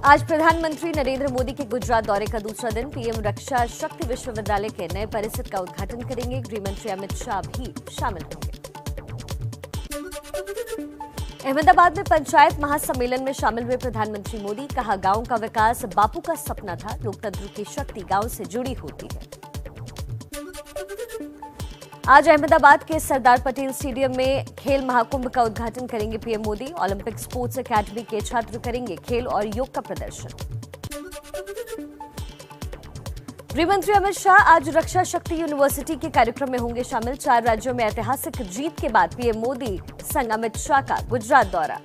आज प्रधानमंत्री नरेंद्र मोदी के गुजरात दौरे का दूसरा दिन। पीएम रक्षा शक्ति विश्वविद्यालय के नए परिसर का उद्घाटन करेंगे। गृह मंत्री अमित शाह भी शामिल होंगे। अहमदाबाद में पंचायत महासम्मेलन में शामिल हुए प्रधानमंत्री मोदी। कहा, गांव का विकास बापू का सपना था। लोकतंत्र की शक्ति गांव से जुड़ी होती है। आज अहमदाबाद के सरदार पटेल स्टेडियम में खेल महाकुंभ का उद्घाटन करेंगे PM Modi. Olympic sports academy के छात्र करेंगे खेल और योग का प्रदर्शन। गृहमंत्री अमित शाह आज रक्षा शक्ति यूनिवर्सिटी के कार्यक्रम में होंगे शामिल। 4 राज्यों में ऐतिहासिक जीत के बाद पीएम मोदी संग अमित शाह का गुजरात दौरा।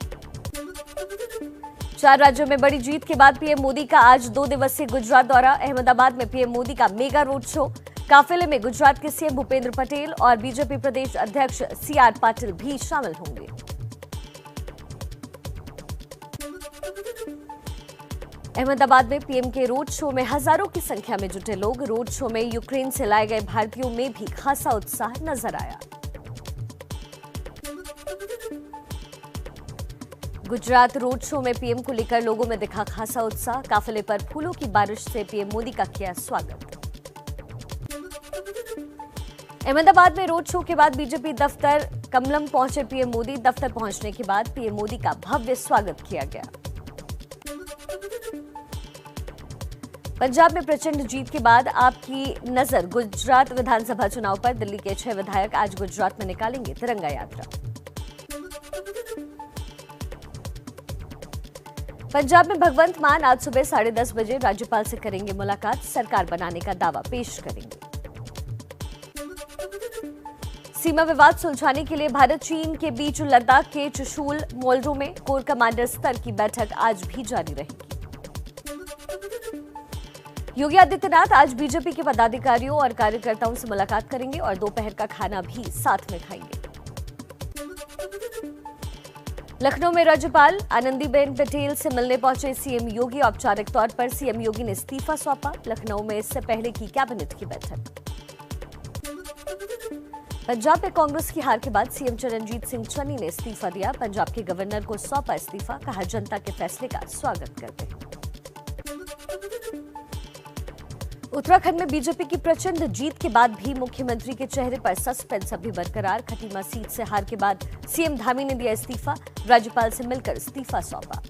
4 राज्यों में बड़ी जीत के बाद पीएम मोदी का आज 2 दिवसीय गुजरात दौरा। अहमदाबाद में पीएम मोदी का मेगा रोड शो। काफिले में गुजरात के सीएम भूपेंद्र पटेल और बीजेपी प्रदेश अध्यक्ष सीआर पाटिल भी शामिल होंगे। अहमदाबाद में पीएम के रोड शो में हजारों की संख्या में जुटे लोग। रोड शो में यूक्रेन से लाए गए भारतीयों में भी खासा उत्साह नजर आया। गुजरात रोड शो में पीएम को लेकर लोगों में दिखा खासा उत्साह। काफिले पर फूलों की बारिश से पीएम मोदी का किया स्वागत। अहमदाबाद में रोड शो के बाद बीजेपी दफ्तर कमलम पहुंचे पीएम मोदी। दफ्तर पहुंचने के बाद पीएम मोदी का भव्य स्वागत किया गया। पंजाब में प्रचंड जीत के बाद आपकी नजर गुजरात विधानसभा चुनाव पर। दिल्ली के 6 विधायक आज गुजरात में निकालेंगे तिरंगा यात्रा। पंजाब में भगवंत मान आज सुबह 10:30 बजे राज्यपाल से करेंगे मुलाकात। सरकार बनाने का दावा पेश करेंगे। सीमा विवाद सुलझाने के लिए भारत चीन के बीच लद्दाख के चुशूल मोल्डो में कोर कमांडर स्तर की बैठक आज भी जारी रहेगी। योगी आदित्यनाथ आज बीजेपी के पदाधिकारियों और कार्यकर्ताओं से मुलाकात करेंगे और दोपहर का खाना भी साथ में खाएंगे। लखनऊ में राज्यपाल आनंदीबेन पटेल से मिलने पहुंचे सीएम योगी। औपचारिक तौर पर सीएम योगी ने इस्तीफा सौंपा। लखनऊ में इससे पहले की कैबिनेट की बैठक। पंजाब में कांग्रेस की हार के बाद सीएम चरणजीत सिंह चन्नी ने इस्तीफा दिया। पंजाब के गवर्नर को सौंपा इस्तीफा। कहा, जनता के फैसले का स्वागत करते हैं। उत्तराखंड में बीजेपी की प्रचंड जीत के बाद भी मुख्यमंत्री के चेहरे पर सस्पेंस अभी बरकरार। खटीमा सीट से हार के बाद सीएम धामी ने दिया इस्तीफा। राज्यपाल से मिलकर इस्तीफा सौंपा।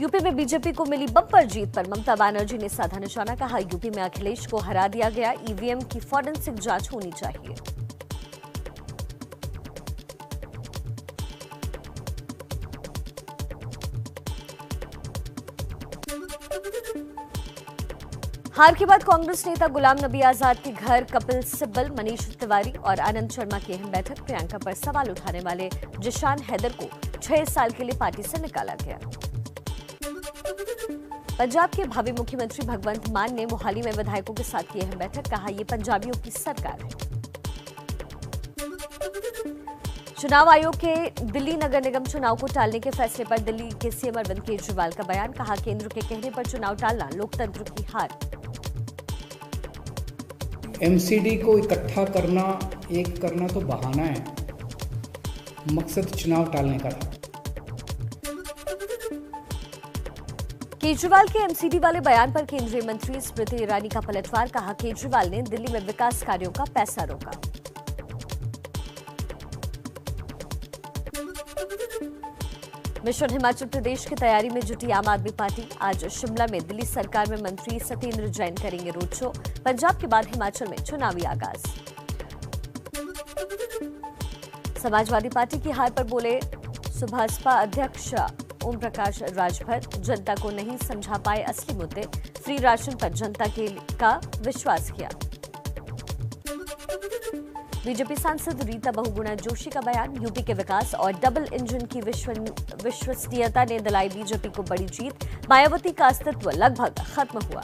यूपी में बीजेपी को मिली बम्पर जीत पर ममता बनर्जी ने साधा निशाना। कहा, यूपी में अखिलेश को हरा दिया गया। ईवीएम की फॉरेंसिक जांच होनी चाहिए। हार के बाद कांग्रेस नेता गुलाम नबी आजाद के घर कपिल सिब्बल, मनीष तिवारी और आनंद शर्मा की अहम बैठक। प्रियंका पर सवाल उठाने वाले जिशान हैदर को 6 साल के लिए पार्टी से निकाला गया। पंजाब के भावी मुख्यमंत्री भगवंत मान ने मोहाली में विधायकों के साथ की अहम बैठक। कहा, ये पंजाबियों की सरकार है। चुनाव आयोग के दिल्ली नगर निगम चुनाव को टालने के फैसले पर दिल्ली के सीएम अरविंद केजरीवाल का बयान। कहा, केंद्र के कहने पर चुनाव टालना लोकतंत्र की हार। एमसीडी को इकट्ठा करना तो बहाना है, मकसद चुनाव टालने का था। केजरीवाल के एमसीडी वाले बयान पर केंद्रीय मंत्री स्मृति ईरानी का पलटवार। कहा, केजरीवाल ने दिल्ली में विकास कार्यों का पैसा रोका। मिशन हिमाचल प्रदेश की तैयारी में जुटी आम आदमी पार्टी। आज शिमला में दिल्ली सरकार में मंत्री सत्येंद्र जैन करेंगे रोड शो। पंजाब के बाद हिमाचल में चुनावी आगाज। समाजवादी पार्टी की हार पर बोले सुभाषपा अध्यक्ष ओम प्रकाश राजभर। जनता को नहीं समझा पाए असली मुद्दे। फ्री राशन पर जनता का विश्वास किया। बीजेपी सांसद रीता बहुगुणा जोशी का बयान। यूपी के विकास और डबल इंजन की विश्वसनीयता ने दिलाई बीजेपी को बड़ी जीत। मायावती का अस्तित्व लगभग खत्म हुआ।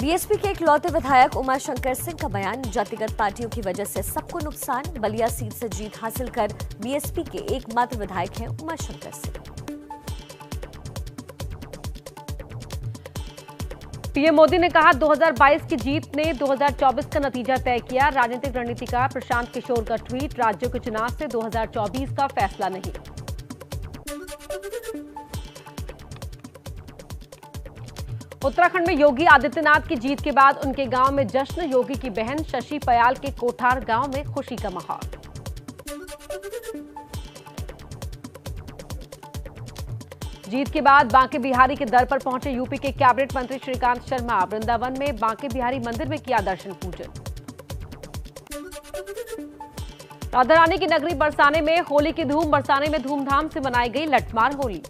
बीएसपी के इकलौते विधायक उमाशंकर सिंह का बयान। जातिगत पार्टियों की वजह से सबको नुकसान। बलिया सीट से जीत हासिल कर बीएसपी के एकमात्र विधायक हैं उमाशंकर सिंह। पीएम मोदी ने कहा 2022 की जीत ने 2024 का नतीजा तय किया। राजनीतिक रणनीतिकार प्रशांत किशोर का ट्वीट, राज्यों के चुनाव से 2024 का फैसला नहीं। उत्तराखंड में योगी आदित्यनाथ की जीत के बाद उनके गांव में जश्न। योगी की बहन शशि पयाल के कोठार गांव में खुशी का माहौल। जीत के बाद बांके बिहारी के दर पर पहुंचे यूपी के कैबिनेट मंत्री श्रीकांत शर्मा। वृंदावन में बांके बिहारी मंदिर में किया दर्शन पूजन। राधा रानी की नगरी बरसाने में होली की धूम। बरसाने में धूमधाम से मनाई गई लठमार होली।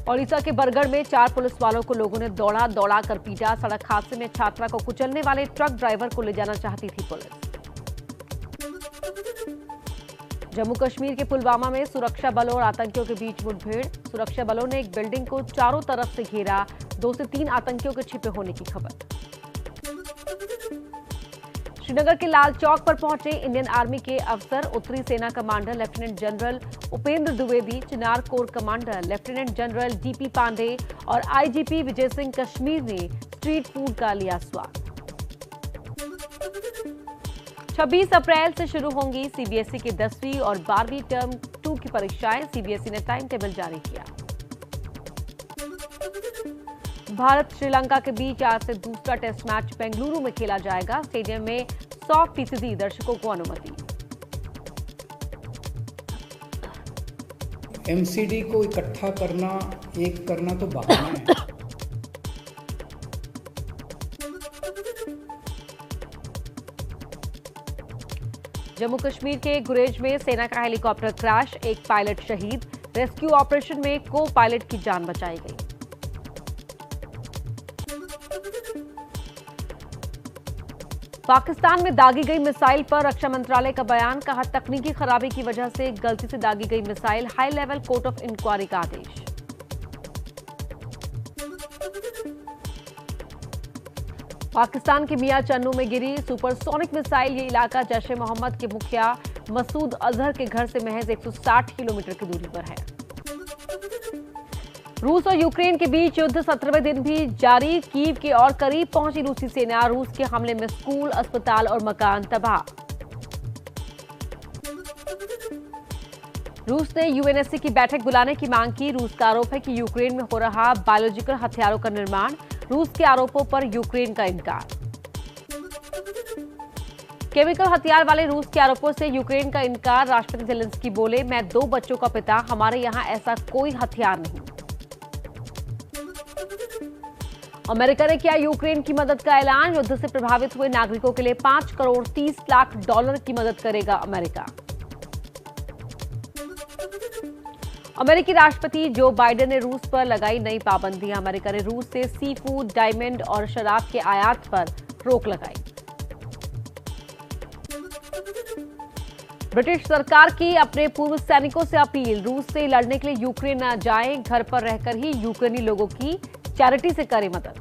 ओडिशा के बरगढ़ में 4 पुलिस वालों को लोगों ने दौड़ा कर पीटा। सड़क हादसे में छात्रा को कुचलने वाले ट्रक ड्राइवर को ले जाना चाहती थी पुलिस। जम्मू कश्मीर के पुलवामा में सुरक्षा बलों और आतंकियों के बीच मुठभेड़। सुरक्षा बलों ने एक बिल्डिंग को चारों तरफ से घेरा। 2 से 3 आतंकियों के छिपे होने की खबर। श्रीनगर के लाल चौक पर पहुंचे इंडियन आर्मी के अफसर। उत्तरी सेना commander lieutenant general Upendra Dwivedi, Chinar corps commander lieutenant general DP Pande और आईजीपी विजय सिंह कश्मीर ने स्ट्रीट फूड का लिया स्वाद। 26 अप्रैल से शुरू होंगी सीबीएसई की 10वीं और 12वीं टर्म 2 की परीक्षाएं। सीबीएसई ने टाइम टेबल जारी किया। भारत श्रीलंका के बीच आज से दूसरा टेस्ट मैच बेंगलुरु में खेला जाएगा। स्टेडियम में 100% दर्शकों को अनुमति। एमसीडी को इकट्ठा करना, एक करना तो बहाना है। जम्मू कश्मीर के गुरेज में सेना का हेलीकॉप्टर क्रैश। एक पायलट शहीद। रेस्क्यू ऑपरेशन में को पायलट की जान बचाई गई। पाकिस्तान में दागी गई मिसाइल पर रक्षा मंत्रालय का बयान। कहा तकनीकी खराबी की वजह से गलती से दागी गई missile. High level court of inquiry का आदेश। पाकिस्तान के मियां चन्नू में गिरी सुपरसोनिक मिसाइल। ये इलाका जैश ए मोहम्मद के मुखिया मसूद अजहर के घर से महज 160 किलोमीटर की दूरी पर है। रूस और यूक्रेन के बीच युद्ध 17वें दिन भी जारी। कीव के और करीब पहुंची रूसी सेना। रूस के हमले में स्कूल, अस्पताल और मकान तबाह। रूस ने यूएनएससी की बैठक बुलाने की मांग की। रूस का आरोप है कि यूक्रेन में हो रहा बायोलॉजिकल हथियारों का निर्माण। रूस के आरोपों पर यूक्रेन का इनकार। केमिकल हथियार वाले रूस के आरोपों से यूक्रेन का इनकार। राष्ट्रपति ज़ेलेंस्की बोले, मैं 2 बच्चों का पिता, हमारे यहां ऐसा कोई हथियार नहीं। अमेरिका ने किया यूक्रेन की मदद का ऐलान। युद्ध से प्रभावित हुए नागरिकों के लिए $5 करोड़ 30 लाख की मदद करेगा अमेरिका। अमेरिकी राष्ट्रपति जो बाइडेन ने रूस पर लगाई नई पाबंदियां। अमेरिका ने रूस से सी फूड, डायमंड और शराब के आयात पर रोक लगाई। ब्रिटिश सरकार की अपने पूर्व सैनिकों से अपील। रूस से लड़ने के लिए यूक्रेन न जाएं, घर पर रहकर ही यूक्रेनी लोगों की चैरिटी से करें मदद।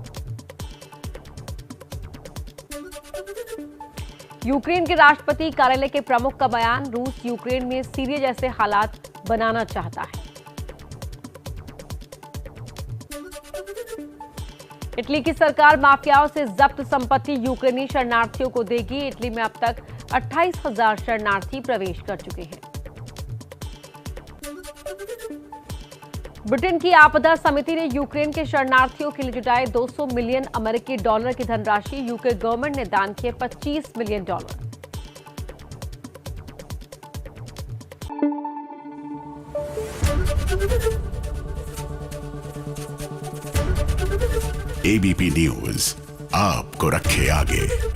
यूक्रेन के राष्ट्रपति कार्यालय के प्रमुख का बयान। रूस यूक्रेन में सीरिया जैसे हालात बनाना चाहता है। इटली की सरकार माफियाओं से जब्त संपत्ति यूक्रेनी शरणार्थियों को देगी। इटली में अब तक 28,000 शरणार्थी प्रवेश कर चुके हैं। ब्रिटेन की आपदा समिति ने यूक्रेन के शरणार्थियों के लिए जुटाए $200 मिलियन की धनराशि। यूके गवर्नमेंट ने दान किए $25 मिलियन। एबीपी न्यूज आपको रखे आगे।